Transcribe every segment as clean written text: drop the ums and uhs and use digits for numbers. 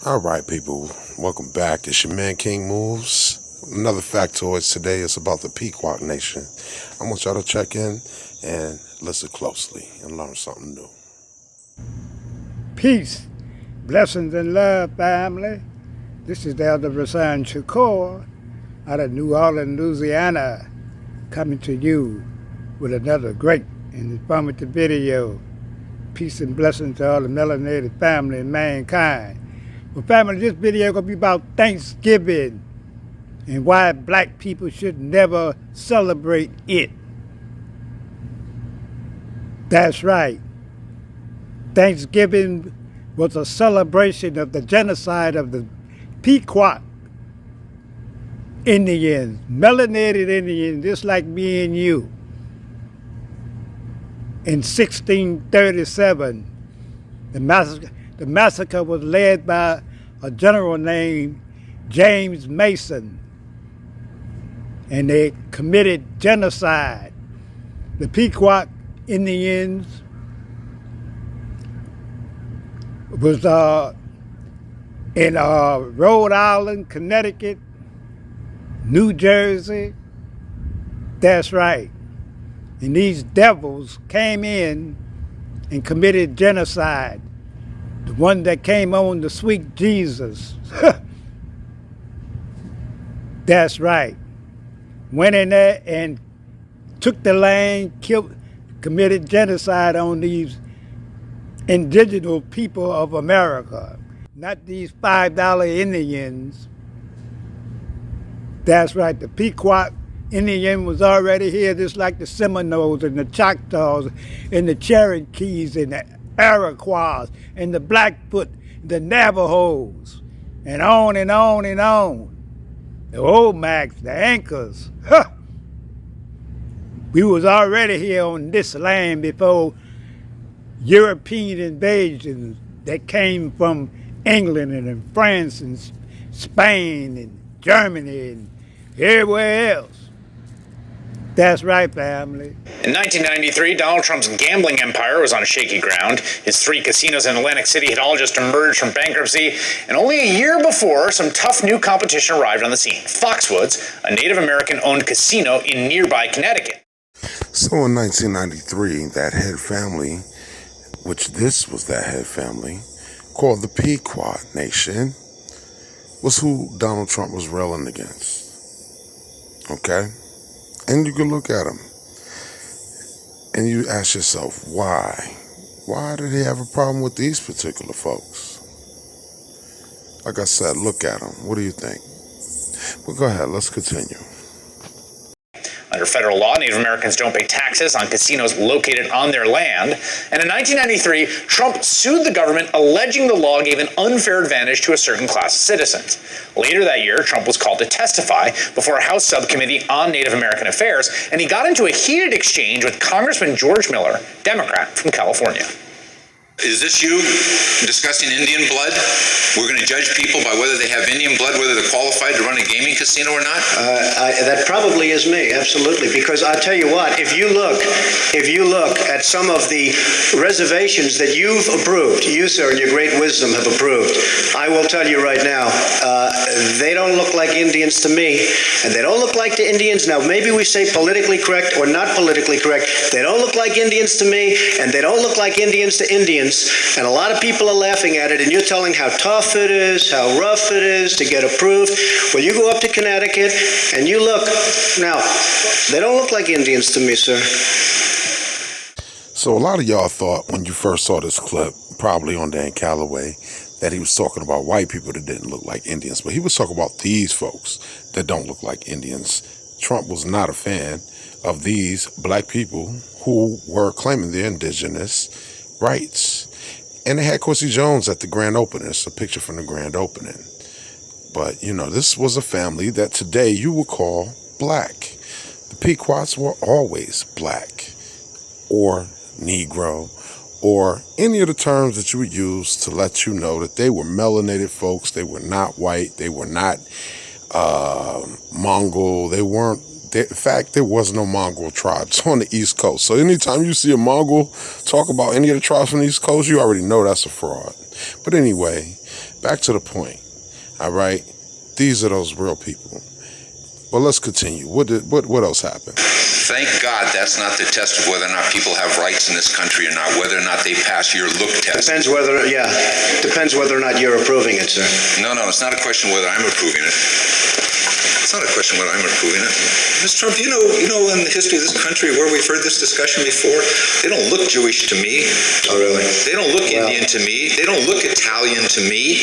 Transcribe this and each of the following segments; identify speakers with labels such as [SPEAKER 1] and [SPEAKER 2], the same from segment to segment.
[SPEAKER 1] All right, people, welcome back. It's your man King Moves. Another factoid today is about the Pequot Nation. I want y'all to check in and listen closely and learn something new.
[SPEAKER 2] Peace, blessings, and love, family. This is the Elder Rasan Shakur out of New Orleans, Louisiana, coming to you with another great and informative video. Peace and blessings to all the melanated family and mankind. Well, family, this video is going to be about Thanksgiving and why black people should never celebrate it. That's right. Thanksgiving was a celebration of the genocide of the Pequot Indians, melanated Indians, just like me and you. In 1637, the massacre was led by a general named James Mason, and they committed genocide. The Pequot Indians was in Rhode Island, Connecticut, New Jersey. That's right. And these devils came in and committed genocide. The one that came on the sweet Jesus. That's right. Went in there and took the land, committed genocide on these indigenous people of America, not these $5 Indians. That's right, the Pequot Indian was already here, just like the Seminoles and the Choctaws and the Cherokees and the Iroquois and the Blackfoot, the Navajos, and on and on and on. The Omacs, the Anchors. Huh. We was already here on this land before European invasions that came from England and France and Spain and Germany and everywhere else. That's right, family.
[SPEAKER 3] In 1993, Donald Trump's gambling empire was on shaky ground. His 3 casinos in Atlantic City had all just emerged from bankruptcy, and only a year before, some tough new competition arrived on the scene. Foxwoods, a Native American-owned casino in nearby Connecticut.
[SPEAKER 1] So in 1993, that head family, which this was that head family, called the Pequot Nation, was who Donald Trump was railing against. Okay? And you can look at him and you ask yourself, why? Why did he have a problem with these particular folks? Like I said, look at them. What do you think? But go ahead, let's continue.
[SPEAKER 3] Under federal law, Native Americans don't pay taxes on casinos located on their land. And in 1993, Trump sued the government, alleging the law gave an unfair advantage to a certain class of citizens. Later that year, Trump was called to testify before a House subcommittee on Native American affairs, and he got into a heated exchange with Congressman George Miller, Democrat from California.
[SPEAKER 4] Is this you discussing Indian blood? We're going to judge people by whether they have Indian blood, whether they're qualified to run a gaming casino or not?
[SPEAKER 5] That probably is me, absolutely. Because I'll tell you what, if you look at some of the reservations that you've approved, you, sir, in your great wisdom have approved, I will tell you right now, they don't look like Indians to me, and they don't look like the Indians. Now, maybe we say politically correct or not politically correct. They don't look like Indians to me, and they don't look like Indians to Indians. And a lot of people are laughing at it, and you're telling how tough it is, how rough it is to get approved. Well, you go up to Connecticut and you look. Now, they don't look like Indians to me, sir.
[SPEAKER 1] So a lot of y'all thought when you first saw this clip, probably on Dan Calloway, that he was talking about white people that didn't look like Indians. But he was talking about these folks that don't look like Indians. Trump was not a fan of these black people who were claiming their indigenous rights. And they had Quincy Jones at the grand opening. It's a picture from the grand opening. But, you know, this was a family that today you would call black. The Pequots were always black or Negro or any of the terms that you would use to let you know that they were melanated folks. They were not white. They were not Mongol. They weren't. In fact, there was no Mongol tribes on the East Coast. So anytime you see a Mongol talk about any of the tribes on the East Coast, you already know that's a fraud. But anyway, back to the point. All right, these are those real people. But let's continue. What else happened?
[SPEAKER 4] Thank God that's not the test of whether or not people have rights in this country or not, whether or not they pass your look test.
[SPEAKER 5] Depends whether or not you're approving it, sir.
[SPEAKER 4] No, it's not a question whether I'm approving it. It's not a question whether I'm approving it. Mr. Trump, you know in the history of this country where we've heard this discussion before, they don't look Jewish to me.
[SPEAKER 5] Oh, really?
[SPEAKER 4] They don't look Indian to me. They don't look Italian to me.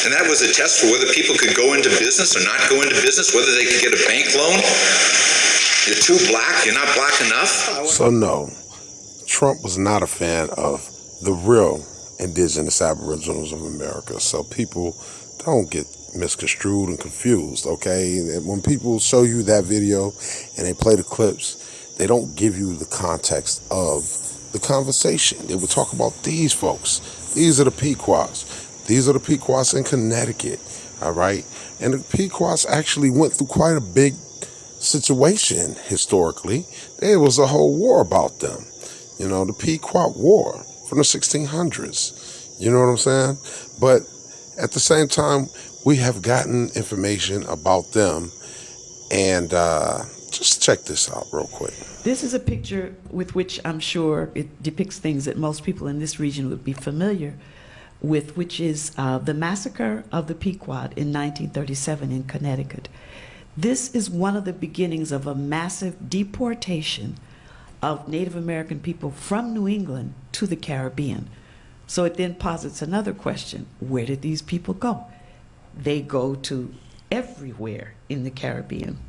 [SPEAKER 4] And that was a test for whether people could go into business or not go into business, whether they could get a bank loan. You're too black, you're not black enough.
[SPEAKER 1] So no, Trump was not a fan of the real indigenous aboriginals of America. So people don't get misconstrued and confused, okay? When people show you that video and they play the clips, they don't give you the context of the conversation. They would talk about these folks. These are the Pequots. These are the Pequots in Connecticut, all right? And the Pequots actually went through quite a big situation historically. There was a whole war about them. You know, the Pequot War from the 1600s. You know what I'm saying? But at the same time, we have gotten information about them. And just check this out real quick.
[SPEAKER 6] This is a picture with which I'm sure it depicts things that most people in this region would be familiar with, which is the massacre of the Pequot in 1937 in Connecticut. This is one of the beginnings of a massive deportation of Native American people from New England to the Caribbean. So it then posits another question: where did these people go? They go to everywhere in the Caribbean.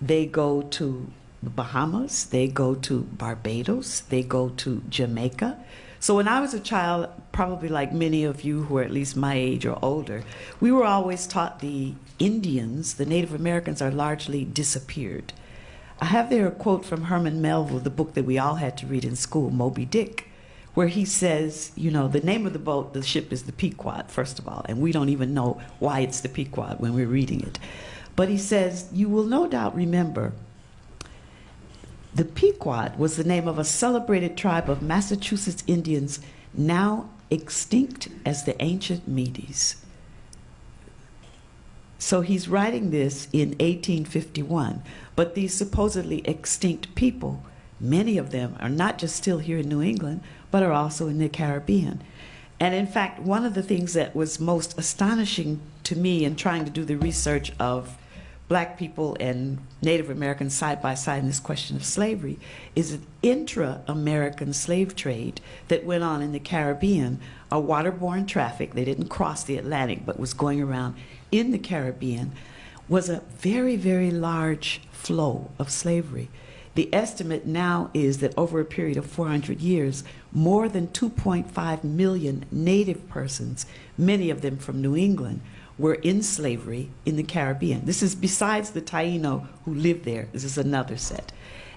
[SPEAKER 6] They go to the Bahamas, they go to Barbados, they go to Jamaica. So when I was a child, probably like many of you who are at least my age or older, we were always taught the Indians, the Native Americans, are largely disappeared. I have there a quote from Herman Melville, the book that we all had to read in school, Moby Dick, where he says, you know, the name of the boat, the ship is the Pequot, first of all, and we don't even know why it's the Pequot when we're reading it. But he says, you will no doubt remember the Pequot was the name of a celebrated tribe of Massachusetts Indians now extinct as the ancient Medes. So he's writing this in 1851, but these supposedly extinct people, many of them are not just still here in New England, but are also in the Caribbean. And in fact, one of the things that was most astonishing to me in trying to do the research of Black people and Native Americans side by side in this question of slavery is an intra-American slave trade that went on in the Caribbean, a waterborne traffic. They didn't cross the Atlantic, but was going around in the Caribbean, was a very, very large flow of slavery. The estimate now is that over a period of 400 years, more than 2.5 million Native persons, many of them from New England, were in slavery in the Caribbean. This is besides the Taino who lived there. This is another set.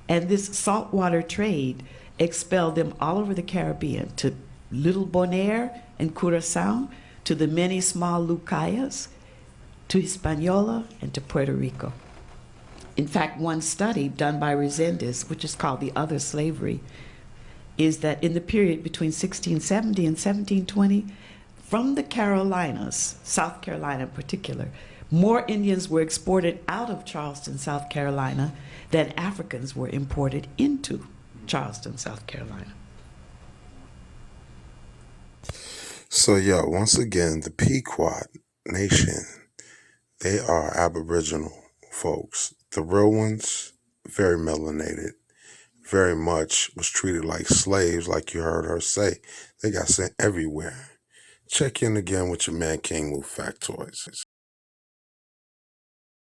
[SPEAKER 6] And this saltwater trade expelled them all over the Caribbean, to Little Bonaire and Curacao, to the many small Lucayas, to Hispaniola, and to Puerto Rico. In fact, one study done by Resendez, which is called The Other Slavery, is that in the period between 1670 and 1720, from the Carolinas, South Carolina in particular, more Indians were exported out of Charleston, South Carolina, than Africans were imported into Charleston, South Carolina.
[SPEAKER 1] So, once again, the Pequot Nation, they are Aboriginal folks. The real ones, very melanated, very much was treated like slaves, like you heard her say. They got sent everywhere. Check in again with your man King Move Factoids.